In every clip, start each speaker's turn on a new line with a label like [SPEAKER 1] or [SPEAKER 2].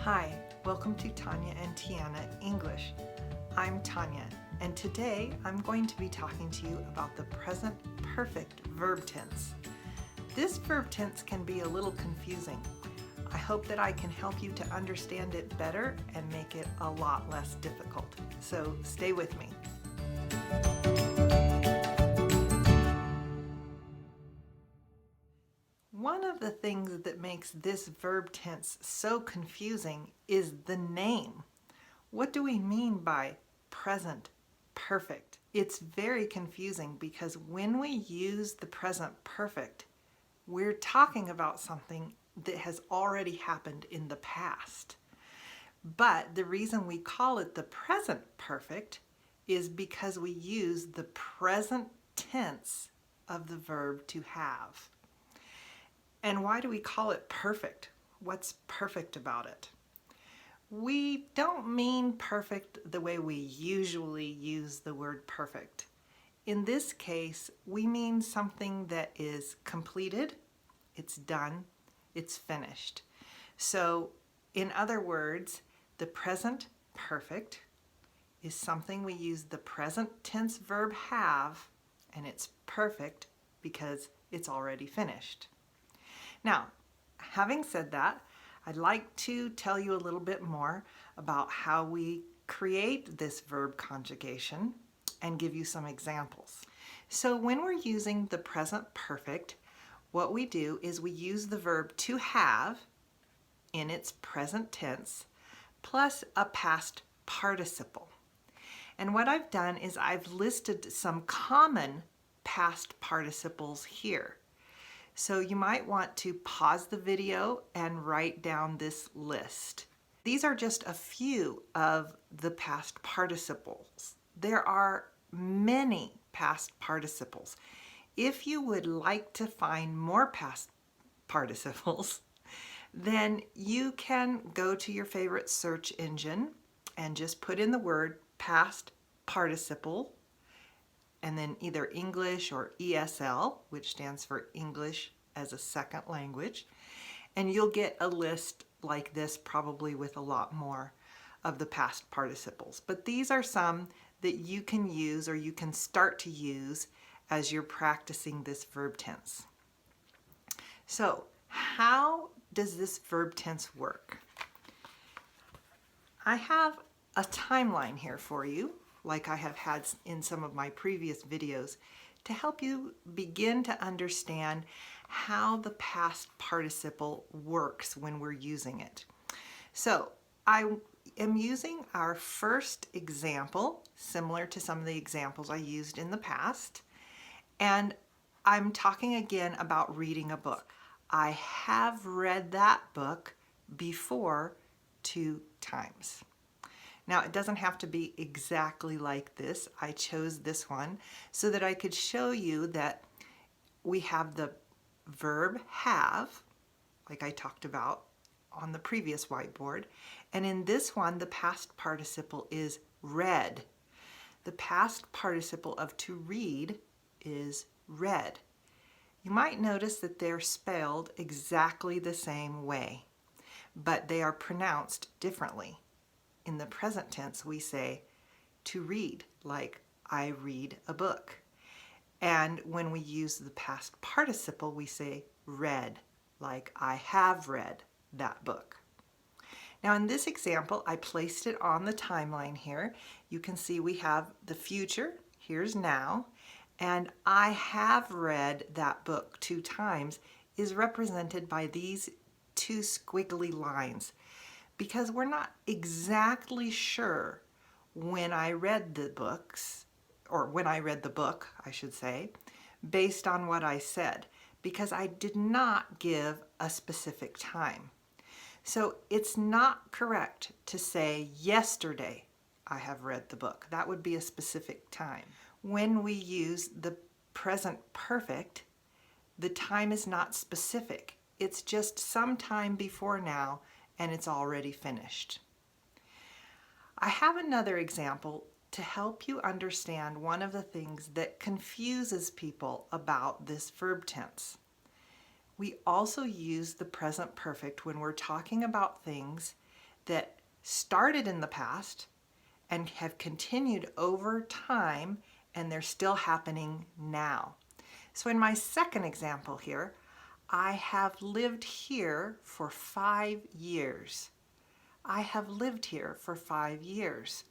[SPEAKER 1] Hi, welcome to Tanya and Tiana English. I'm Tanya, and today I'm going to be talking to you about the present perfect verb tense. This verb tense can be a little confusing. I hope that I can help you to understand it better and make it a lot less difficult. So stay with me. One of the things that makes this verb tense so confusing is the name. What do we mean by present perfect? It's very confusing because when we use the present perfect, we're talking about something that has already happened in the past. But the reason we call it the present perfect is because we use the present tense of the verb to have. And why do we call it perfect? What's perfect about it? We don't mean perfect the way we usually use the word perfect. In this case, we mean something that is completed, it's done, it's finished. So, in other words, the present perfect is something we use the present tense verb have, and it's perfect because it's already finished. Now, having said that, I'd like to tell you a little bit more about how we create this verb conjugation and give you some examples. So when we're using the present perfect, what we do is we use the verb to have in its present tense plus a past participle. And what I've done is I've listed some common past participles here. So you might want to pause the video and write down this list. These are just a few of the past participles. There are many past participles. If you would like to find more past participles, then you can go to your favorite search engine and just put in the word past participle and then either English or ESL, which stands for English as a second language, and you'll get a list like this, probably with a lot more of the past participles. But these are some that you can use or you can start to use as you're practicing this verb tense. So, how does this verb tense work? I have a timeline here for you, like I have had in some of my previous videos, to help you begin to understand how the past participle works when we're using it. So I am using our first example, similar to some of the examples I used in the past, and I'm talking again about reading a book. I have read that book before 2 times. Now, it doesn't have to be exactly like this. I chose this one so that I could show you that we have the verb have, like I talked about on the previous whiteboard, and in this one, the past participle is read. The past participle of to read is read. You might notice that they're spelled exactly the same way, but they are pronounced differently. In the present tense, we say to read, like I read a book. And when we use the past participle, we say read, like I have read that book. Now in this example, I placed it on the timeline here. You can see we have the future, here's now, and I have read that book 2 times is represented by these 2 squiggly lines, because we're not exactly sure when I read the books, or when I read the book, I should say, based on what I said, because I did not give a specific time. So it's not correct to say yesterday I have read the book. That would be a specific time. When we use the present perfect, the time is not specific. It's just some time before now, and it's already finished. I have another example to help you understand one of the things that confuses people about this verb tense. We also use the present perfect when we're talking about things that started in the past and have continued over time, and they're still happening now. So in my second example here, I have lived here for 5 years. I have lived here for 5 years.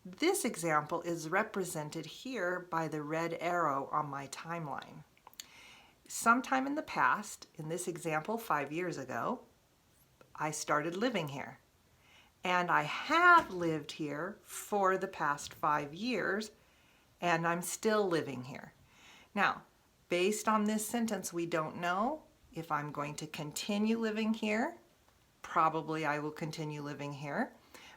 [SPEAKER 1] This example is represented here by the red arrow on my timeline. Sometime in the past, in this example 5 years ago, I started living here. And I have lived here for the past 5 years, and I'm still living here. Now, based on this sentence, we don't know if I'm going to continue living here. Probably I will continue living here.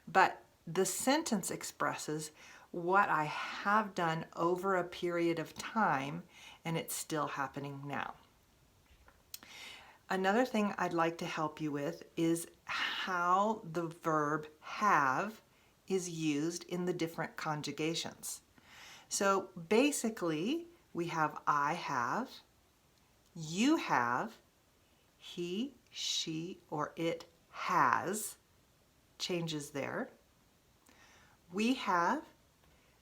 [SPEAKER 1] But the sentence expresses what I have done over a period of time, and it's still happening now. Another thing I'd like to help you with is how the verb have is used in the different conjugations. So basically, we have I have, you have, he, she, or it has, changes there. We have,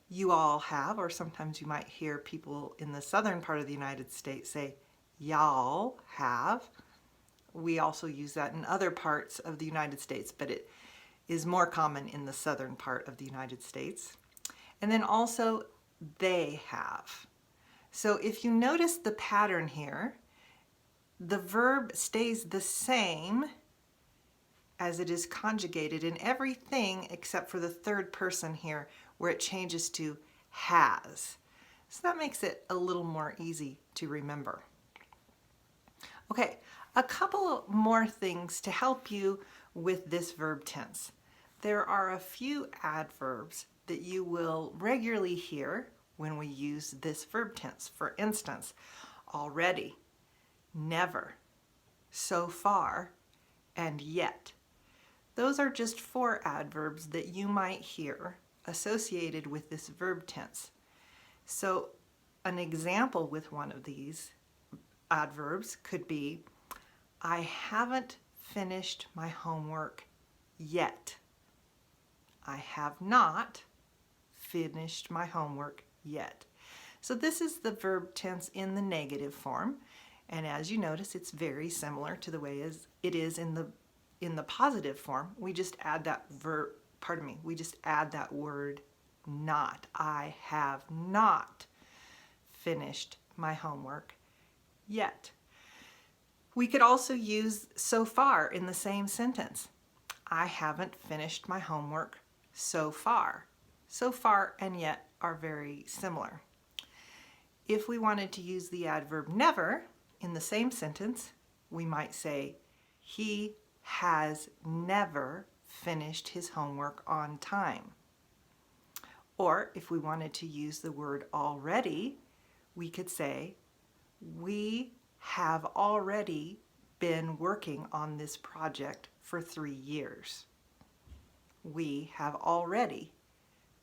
[SPEAKER 1] you all have, or sometimes you might hear people in the southern part of the United States say, y'all have. We also use that in other parts of the United States, but it is more common in the southern part of the United States. And then also, they have. So if you notice the pattern here, the verb stays the same as it is conjugated in everything except for the third person here, where it changes to has. So that makes it a little more easy to remember. Okay, a couple more things to help you with this verb tense. There are a few adverbs that you will regularly hear when we use this verb tense. For instance, already, never, so far, and yet. Those are just 4 adverbs that you might hear associated with this verb tense. So an example with one of these adverbs could be, I haven't finished my homework yet. I have not finished my homework yet. So this is the verb tense in the negative form, and as you notice, it's very similar to the way it is in the positive form. We just add that we just add that word not. I have not finished my homework yet. We could also use so far in the same sentence. I haven't finished my homework so far. So far and yet are very similar. If we wanted to use the adverb never in the same sentence, we might say, he has never finished his homework on time. Or if we wanted to use the word already, we could say, we have already been working on this project for 3 years. We have already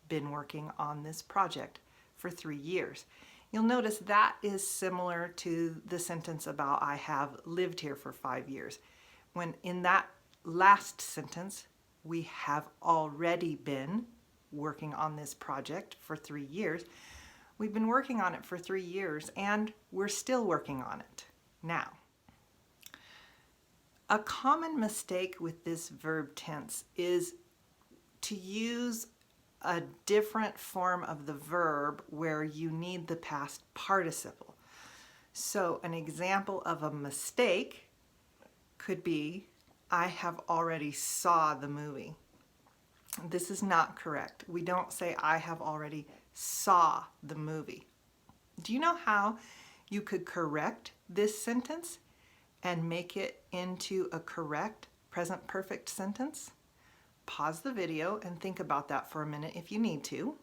[SPEAKER 1] been working on this project for 3 years. You'll notice that is similar to the sentence about I have lived here for 5 years. When in that last sentence, we have already been working on this project for 3 years. We've been working on it for 3 years, and we're still working on it now. A common mistake with this verb tense is to use a different form of the verb where you need the past participle. So an example of a mistake could be, I have already saw the movie. This is not correct. We don't say I have already saw the movie. Do you know how you could correct this sentence and make it into a correct present perfect sentence? Pause the video and think about that for a minute if you need to.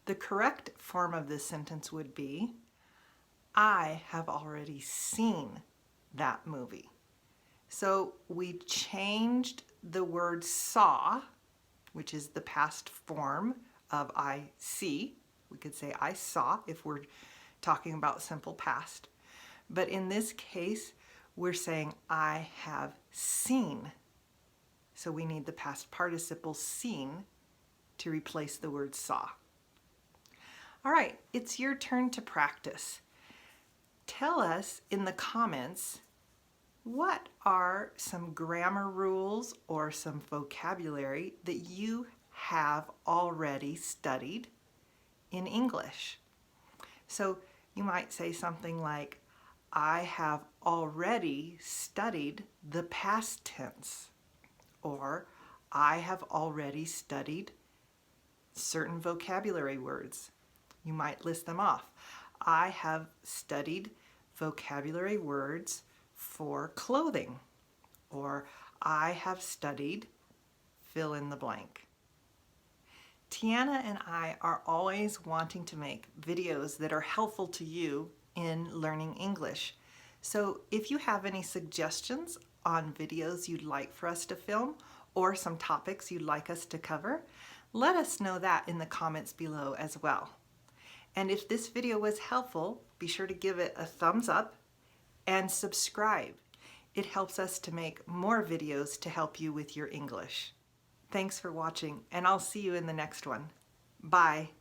[SPEAKER 1] The correct form of this sentence would be, I have already seen that movie. So we changed the word saw, which is the past form of I see. We could say I saw if we're talking about simple past. But in this case, we're saying I have seen. so we need the past participle seen to replace the word saw. All right, it's your turn to practice. Tell us in the comments, what are some grammar rules or some vocabulary that you have already studied in English? So you might say something like, I have already studied the past tense, or I have already studied certain vocabulary words. You might list them off. I have studied vocabulary words for clothing, or I have studied fill in the blank. Tiana and I are always wanting to make videos that are helpful to you in learning English. So if you have any suggestions on videos you'd like for us to film or some topics you'd like us to cover, let us know that in the comments below as well. And if this video was helpful, be sure to give it a thumbs up and subscribe. It helps us to make more videos to help you with your English. Thanks for watching, and I'll see you in the next one. Bye.